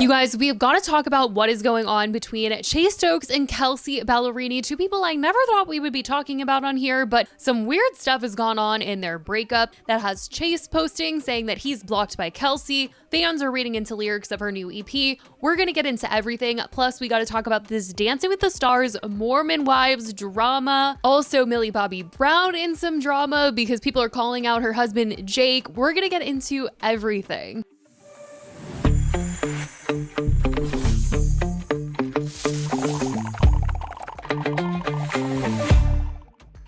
You guys, we have got to talk about what is going on between Stokes and Kelsea Ballerini, two people I never thought we would be talking about on here, but some weird stuff has gone on in their breakup that has Chase posting saying that he's blocked by Kelsea. Fans are reading into lyrics of her new EP. We're going to get into everything. Plus, we got to talk about this Dancing with the Stars Mormon Wives drama. Also, Millie Bobby Brown in some drama because people are calling out her husband, Jake. We're going to get into everything.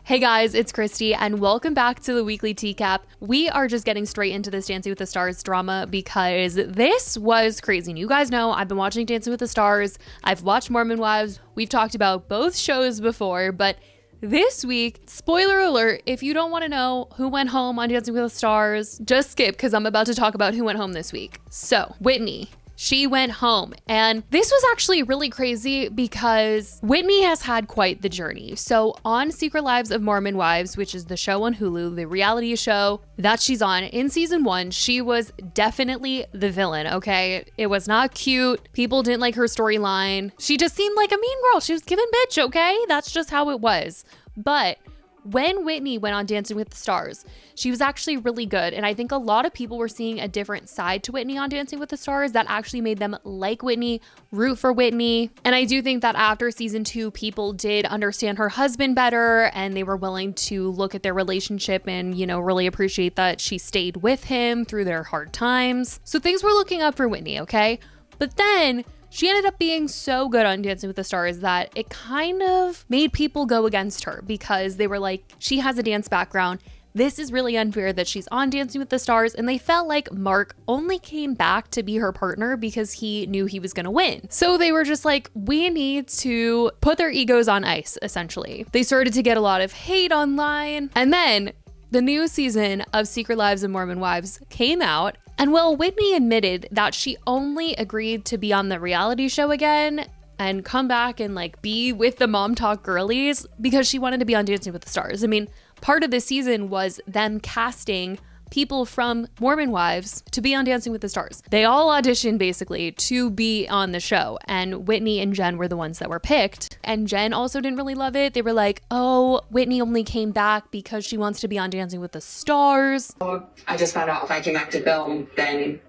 Hey guys, it's Christy and welcome back to the weekly TEACAP. We are just getting straight into this Dancing with the Stars drama because this was crazy. And you guys know I've been watching Dancing with the Stars. I've watched Mormon Wives. We've talked about both shows before, but this week, spoiler alert, if you don't want to know who went home on Dancing with the Stars, just skip because I'm about to talk about who went home this week. So, Whitney. She went home, and this was actually really crazy because Whitney has had quite the journey. So on Secret Lives of Mormon Wives, which is the show on Hulu, the reality show that she's on, in season 1, she was definitely the villain, okay? It was not cute. People didn't like her storyline. She just seemed like a mean girl. She was giving bitch, okay? That's just how it was. But when Whitney went on Dancing with the Stars, she was actually really good. And I think a lot of people were seeing a different side to Whitney on Dancing with the Stars that actually made them like Whitney, root for Whitney. And I do think that after season 2, people did understand her husband better and they were willing to look at their relationship and, you know, really appreciate that she stayed with him through their hard times. So things were looking up for Whitney, okay? But then she ended up being so good on Dancing with the Stars that it kind of made people go against her because they were like, she has a dance background. This is really unfair that she's on Dancing with the Stars. And they felt like Mark only came back to be her partner because he knew he was going to win. So they were just like, we need to put their egos on ice, essentially. They started to get a lot of hate online. And then the new season of Secret Lives of Mormon Wives came out. And well, Whitney admitted that she only agreed to be on the reality show again and come back and like be with the Mom Talk girlies because she wanted to be on Dancing with the Stars. I mean, part of this season was them casting people from Mormon Wives to be on Dancing with the Stars. They all auditioned basically to be on the show, and Whitney and Jen were the ones that were picked. And Jen also didn't really love it. They were like, oh, Whitney only came back because she wants to be on Dancing with the Stars. I just found out if I came back to film, then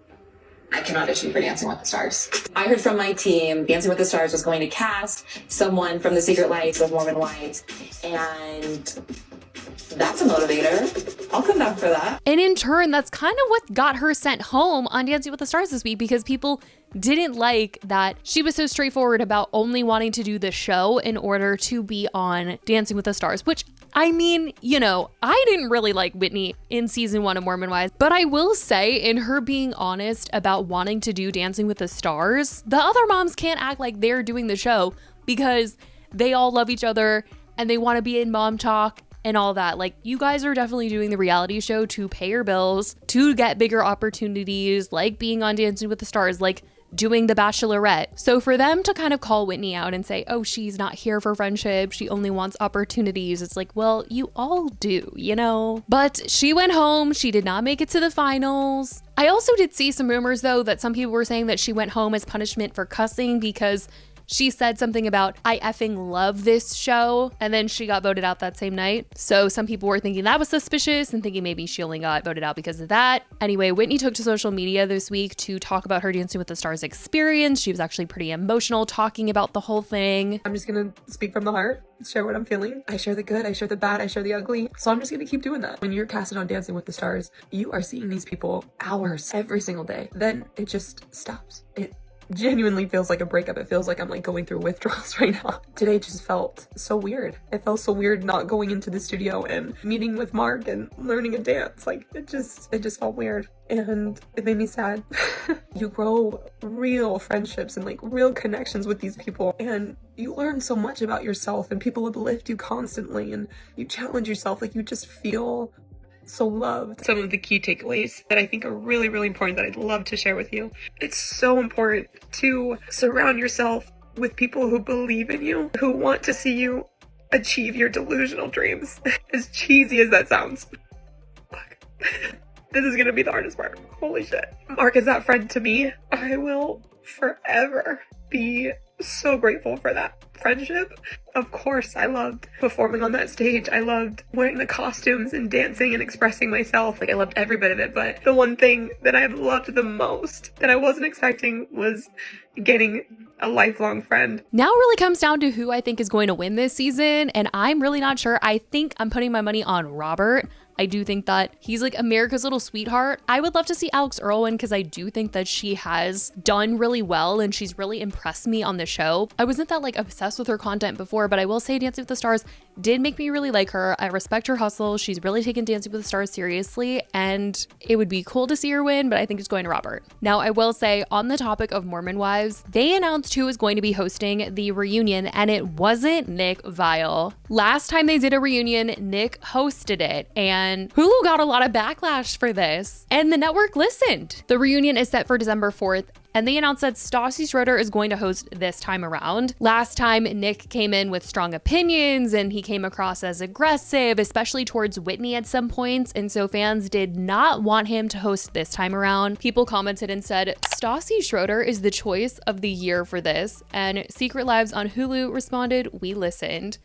I can audition for Dancing with the Stars. I heard from my team Dancing with the Stars was going to cast someone from the Secret Lives of Mormon Wives, and that's a motivator. I'll come back for that. And in turn, that's kind of what got her sent home on Dancing with the Stars this week because people didn't like that she was so straightforward about only wanting to do the show in order to be on Dancing with the Stars, which I mean, you know, I didn't really like Whitney in season 1 of Mormon Wives, but I will say in her being honest about wanting to do Dancing with the Stars, the other moms can't act like they're doing the show because they all love each other and they want to be in Mom Talk and all that. Like, you guys are definitely doing the reality show to pay your bills, to get bigger opportunities, like being on Dancing with the Stars, like doing The Bachelorette. So for them to kind of call Whitney out and say, oh, she's not here for friendship, she only wants opportunities, it's like, well, you all do, you know? But she went home, she did not make it to the finals. I also did see some rumors though that some people were saying that she went home as punishment for cussing because she said something about, I effing love this show, and then she got voted out that same night. So some people were thinking that was suspicious and thinking maybe she only got voted out because of that. Anyway, Whitney took to social media this week to talk about her Dancing with the Stars experience. She was actually pretty emotional talking about the whole thing. I'm just gonna speak from the heart, share what I'm feeling. I share the good, I share the bad, I share the ugly. So I'm just gonna keep doing that. When you're casted on Dancing with the Stars, you are seeing these people hours every single day. Then it just stops. It genuinely feels like a breakup. It feels like I'm like going through withdrawals right now. Today just felt so weird. It felt so weird not going into the studio and meeting with Mark and learning a dance. Like it just felt weird and it made me sad. You grow real friendships and like real connections with these people and you learn so much about yourself and people uplift you constantly and you challenge yourself. Like you just feel so loved. Some of the key takeaways that I think are really, really important that I'd love to share with you. It's so important to surround yourself with people who believe in you, who want to see you achieve your delusional dreams. As cheesy as that sounds. Fuck. This is gonna be the hardest part. Holy shit. Mark is that friend to me. I will forever be so grateful for that friendship. Of course, I loved performing on that stage. I loved wearing the costumes and dancing and expressing myself. Like, I loved every bit of it. But the one thing that I've loved the most that I wasn't expecting was getting a lifelong friend. Now it really comes down to who I think is going to win this season, and I'm really not sure. I think I'm putting my money on Robert. I do think that he's like America's little sweetheart. I would love to see Alex Earl win because I do think that she has done really well and she's really impressed me on the show. I wasn't that like obsessed with her content before, but I will say Dancing with the Stars did make me really like her. I respect her hustle. She's really taken Dancing with the Stars seriously, and it would be cool to see her win, but I think it's going to Robert. Now, I will say on the topic of Mormon wives, they announced who is going to be hosting the reunion, and it wasn't Nick Viall. Last time they did a reunion, Nick hosted it, and Hulu got a lot of backlash for this, and the network listened. The reunion is set for December 4th, and they announced that Stassi Schroeder is going to host this time around. Last time, Nick came in with strong opinions and he came across as aggressive, especially towards Whitney at some points, and so fans did not want him to host this time around. People commented and said, Stassi Schroeder is the choice of the year for this, and Secret Lives on Hulu responded, we listened.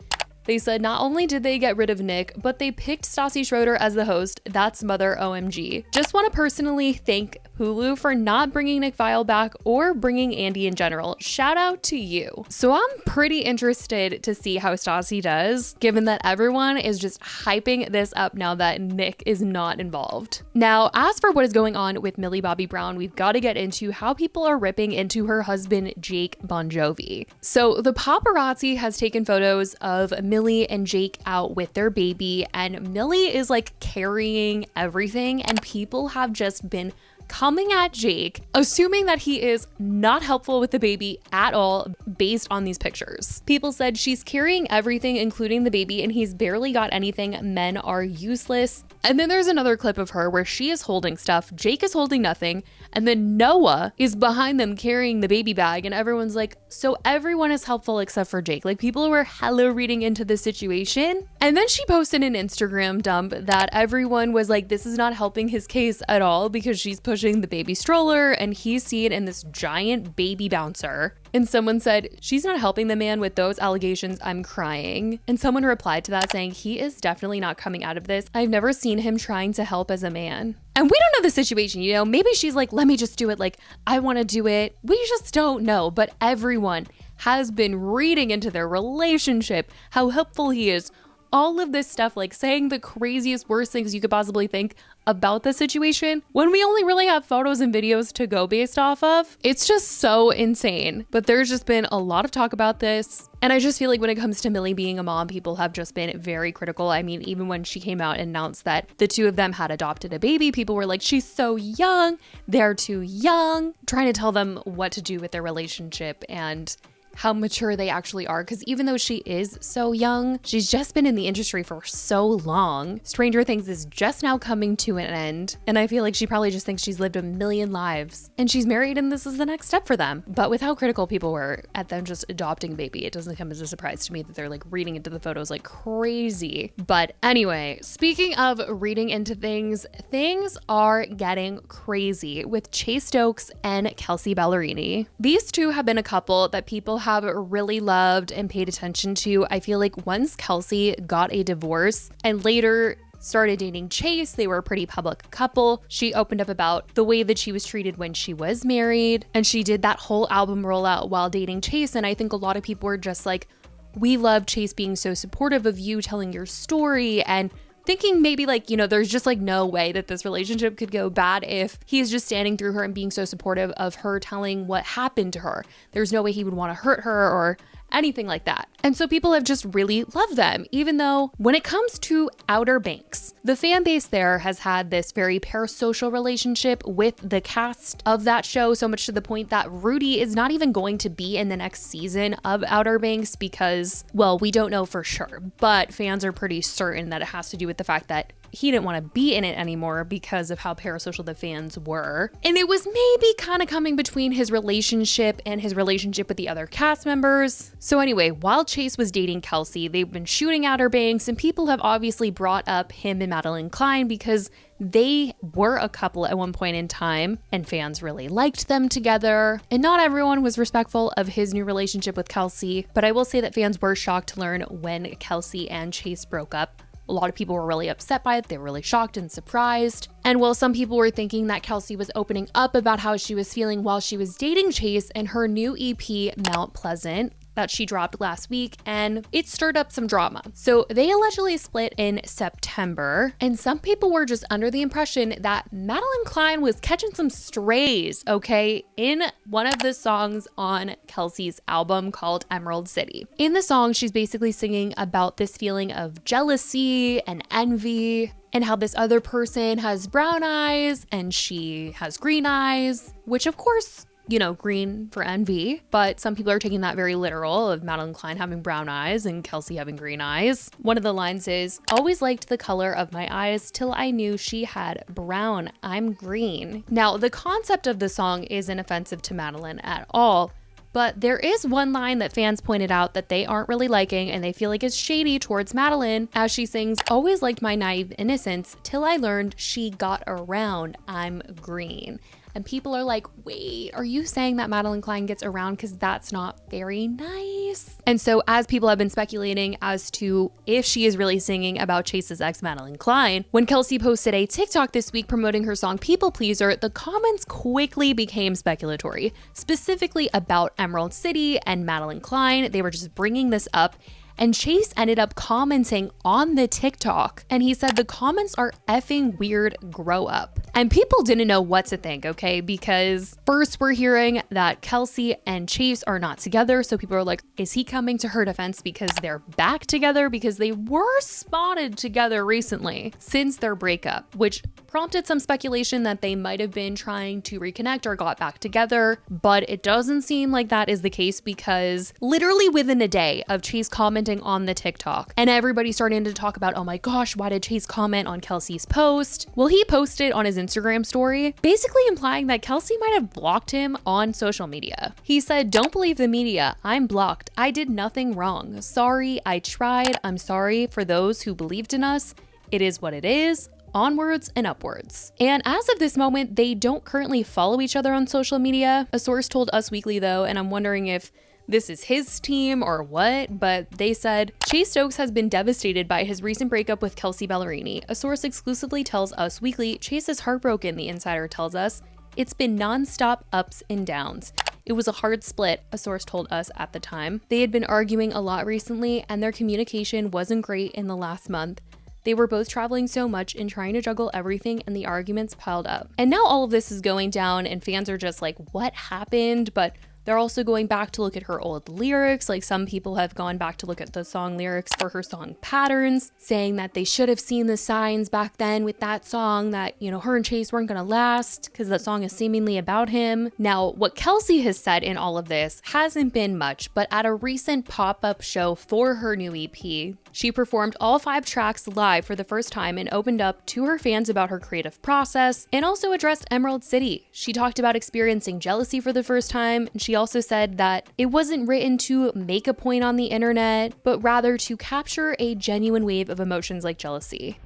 They said not only did they get rid of Nick, but they picked Stassi Schroeder as the host. That's mother OMG. Just want to personally thank Hulu for not bringing Nick Viall back or bringing Andy in general. Shout out to you. So I'm pretty interested to see how Stassi does, given that everyone is just hyping this up now that Nick is not involved. Now, as for what is going on with Millie Bobby Brown, we've got to get into how people are ripping into her husband, Jake Bon Jovi. So the paparazzi has taken photos of Millie and Jake out with their baby, and Millie is like carrying everything, and people have just been coming at Jake, assuming that he is not helpful with the baby at all based on these pictures. People said she's carrying everything, including the baby, and he's barely got anything. Men are useless. And then there's another clip of her where she is holding stuff, Jake is holding nothing, and then Noah is behind them carrying the baby bag, and everyone's like, so everyone is helpful except for Jake. Like, people were hella reading into the situation. And then she posted an Instagram dump that everyone was like, this is not helping his case at all because she's pushing the baby stroller and he's seen in this giant baby bouncer. And someone said, she's not helping the man with those allegations, I'm crying. And someone replied to that saying, he is definitely not coming out of this. I've never seen him trying to help as a man. And we don't know the situation, you know, maybe she's like, let me just do it. Like, I want to do it. We just don't know. But everyone has been reading into their relationship, how helpful he is, all of this stuff, like saying the craziest, worst things you could possibly think about the situation when we only really have photos and videos to go based off of. It's just so insane. But there's just been a lot of talk about this. And I just feel like when it comes to Millie being a mom, people have just been very critical. I mean, even when she came out and announced that the two of them had adopted a baby, people were like, she's so young, they're too young, trying to tell them what to do with their relationship and how mature they actually are. Because even though she is so young, she's just been in the industry for so long. Stranger Things is just now coming to an end, and I feel like she probably just thinks she's lived a million lives and she's married and this is the next step for them. But with how critical people were at them just adopting a baby, it doesn't come as a surprise to me that they're like reading into the photos like crazy. But anyway, speaking of reading into things, things are getting crazy with Chase Stokes and Kelsea Ballerini. These two have been a couple that people have really loved and paid attention to. I feel like once Kelsea got a divorce and later started dating Chase, they were a pretty public couple. She opened up about the way that she was treated when she was married, and she did that whole album rollout while dating Chase. And I think a lot of people were just like, we love Chase being so supportive of you telling your story, and thinking maybe like, you know, there's just like no way that this relationship could go bad if he's just standing through her and being so supportive of her telling what happened to her. There's no way he would want to hurt her or anything like that. And so people have just really loved them, even though when it comes to Outer Banks, the fan base there has had this very parasocial relationship with the cast of that show, so much to the point that Rudy is not even going to be in the next season of Outer Banks because, well, we don't know for sure, but fans are pretty certain that it has to do with the fact that he didn't want to be in it anymore because of how parasocial the fans were. And it was maybe kind of coming between his relationship and his relationship with the other cast members. So anyway, while Chase was dating Kelsey, they've been shooting Outer Banks, and people have obviously brought up him and Madeleine Cline because they were a couple at one point in time, and fans really liked them together. And not everyone was respectful of his new relationship with Kelsey, but I will say that fans were shocked to learn when Kelsey and Chase broke up. A lot of people were really upset by it. They were really shocked and surprised. And while some people were thinking that Kelsey was opening up about how she was feeling while she was dating Chase in her new EP, Mount Pleasant, that she dropped last week, and it stirred up some drama. So they allegedly split in September, and some people were just under the impression that Madeleine Cline was catching some strays, okay, in one of the songs on Kelsey's album called Emerald City. In the song, she's basically singing about this feeling of jealousy and envy, and how this other person has brown eyes and she has green eyes, which of course, you know, green for envy, but some people are taking that very literal, of Madeleine Cline having brown eyes and Kelsey having green eyes. One of the lines is, "Always liked the color of my eyes till I knew she had brown. I'm green." Now, the concept of the song isn't offensive to Madeleine at all, but there is one line that fans pointed out that they aren't really liking, and they feel like is shady towards Madeleine, as she sings, "Always liked my naive innocence till I learned she got around. I'm green." And people are like, wait, are you saying that Madeleine Cline gets around? Because that's not very nice. And so as people have been speculating as to if she is really singing about Chase's ex, Madeleine Cline, when Kelsey posted a TikTok this week promoting her song People Pleaser, the comments quickly became speculatory, specifically about Emerald City and Madeleine Cline. They were just bringing this up. And Chase ended up commenting on the TikTok, and he said the comments are effing weird, grow up. And people didn't know what to think, okay? Because first we're hearing that Kelsey and Chase are not together, so people are like, is he coming to her defense because they're back together? Because they were spotted together recently since their breakup, which prompted some speculation that they might have been trying to reconnect or got back together, but it doesn't seem like that is the case, because literally within a day of Chase commenting on the TikTok and everybody starting to talk about, oh my gosh, why did Chase comment on Kelsey's post? Well, he posted on his Instagram story, basically implying that Kelsey might have blocked him on social media. He said, "Don't believe the media. I'm blocked. I did nothing wrong. Sorry, I tried. I'm sorry for those who believed in us. It is what it is. Onwards and upwards." And as of this moment, they don't currently follow each other on social media. A source told Us Weekly though, and I'm wondering if this is his team or what, but they said, Chase Stokes has been devastated by his recent breakup with Kelsea Ballerini. A source exclusively tells Us Weekly, Chase is heartbroken, the insider tells us. It's been non-stop ups and downs. It was a hard split, a source told us at the time. They had been arguing a lot recently, and their communication wasn't great in the last month. They were both traveling so much and trying to juggle everything, and the arguments piled up. And now all of this is going down, and fans are just like, what happened? But they're also going back to look at her old lyrics. Like, some people have gone back to look at the song lyrics for her song Patterns, saying that they should have seen the signs back then with that song, that, you know, her and Chase weren't gonna last because that song is seemingly about him. Now, what Kelsey has said in all of this hasn't been much, but at a recent pop-up show for her new EP, she performed all 5 tracks live for the first time and opened up to her fans about her creative process, and also addressed Emerald City. She talked about experiencing jealousy for the first time, and she also said that it wasn't written to make a point on the internet, but rather to capture a genuine wave of emotions like jealousy.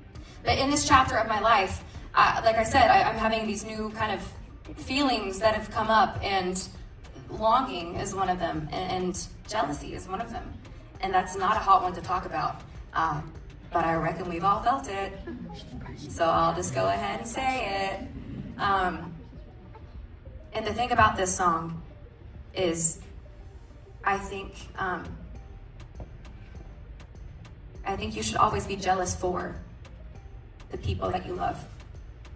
But in this chapter of my life, like I said, I'm having these new kind of feelings that have come up, and longing is one of them, and jealousy is one of them. And that's not a hot one to talk about, but I reckon we've all felt it, so I'll just go ahead and say it. And the thing about this song is, I think you should always be jealous for the people that you love.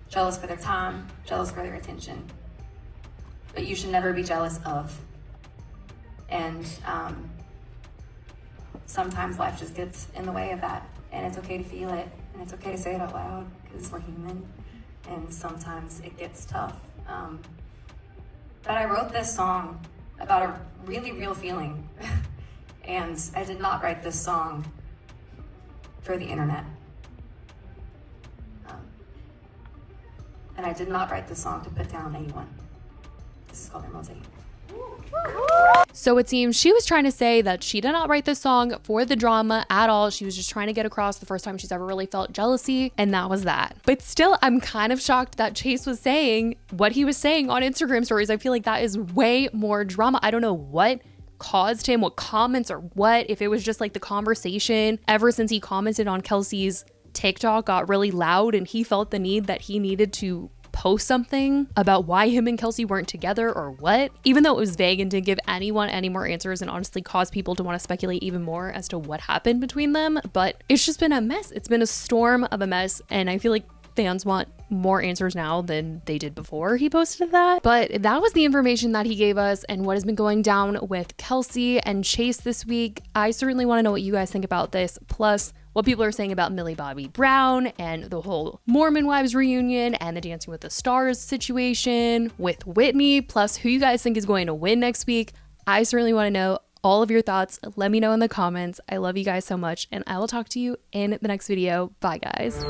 Jealous for their time, jealous for their attention, but you should never be jealous of. And sometimes life just gets in the way of that, and it's okay to feel it, and it's okay to say it out loud, because we're human, and sometimes it gets tough. But I wrote this song about a really real feeling, and I did not write this song for the internet. And I did not write this song to put down anyone. This is called Mosaic. So it seems she was trying to say that she did not write this song for the drama at all. She was just trying to get across the first time she's ever really felt jealousy, and that was that. But still, I'm kind of shocked that Chase was saying what he was saying on Instagram stories. I feel like that is way more drama. I don't know what caused him, what comments or what, if it was just like the conversation ever since he commented on Kelsey's TikTok got really loud and he felt the need that he needed to post something about why him and Kelsey weren't together or what, even though it was vague and didn't give anyone any more answers and honestly caused people to want to speculate even more as to what happened between them. But it's just been a mess. It's been a storm of a mess, and I feel like fans want more answers now than they did before he posted that. But that was the information that he gave us and what has been going down with Kelsey and Chase this week. I certainly want to know what you guys think about this, plus what people are saying about Millie Bobby Brown and the whole Mormon Wives reunion and the Dancing with the Stars situation with Whitney, plus who you guys think is going to win next week. I certainly want to know all of your thoughts. Let me know in the comments. I love you guys so much, and I will talk to you in the next video. Bye, guys.